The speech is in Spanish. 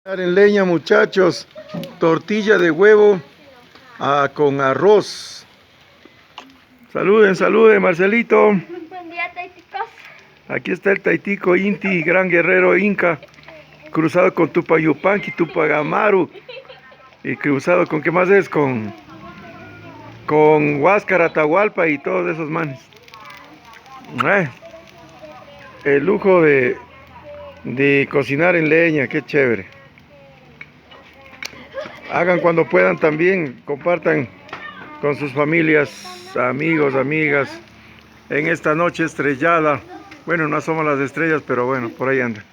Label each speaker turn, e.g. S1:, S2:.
S1: En leña, muchachos, tortilla de huevo con arroz. Saluden, saluden, Marcelito.
S2: Buen día, taiticos.
S1: Aquí está el taitico Inti, gran guerrero inca, cruzado con Tupayupanqui, Tupagamaru, y cruzado con, ¿qué más es? Con Huáscar, Atahualpa y todos esos manes. El lujo de cocinar en leña, qué chévere. Hagan cuando puedan también, compartan con sus familias, amigos, amigas, en esta noche estrellada. Bueno, no somos las estrellas, pero bueno, por ahí andan.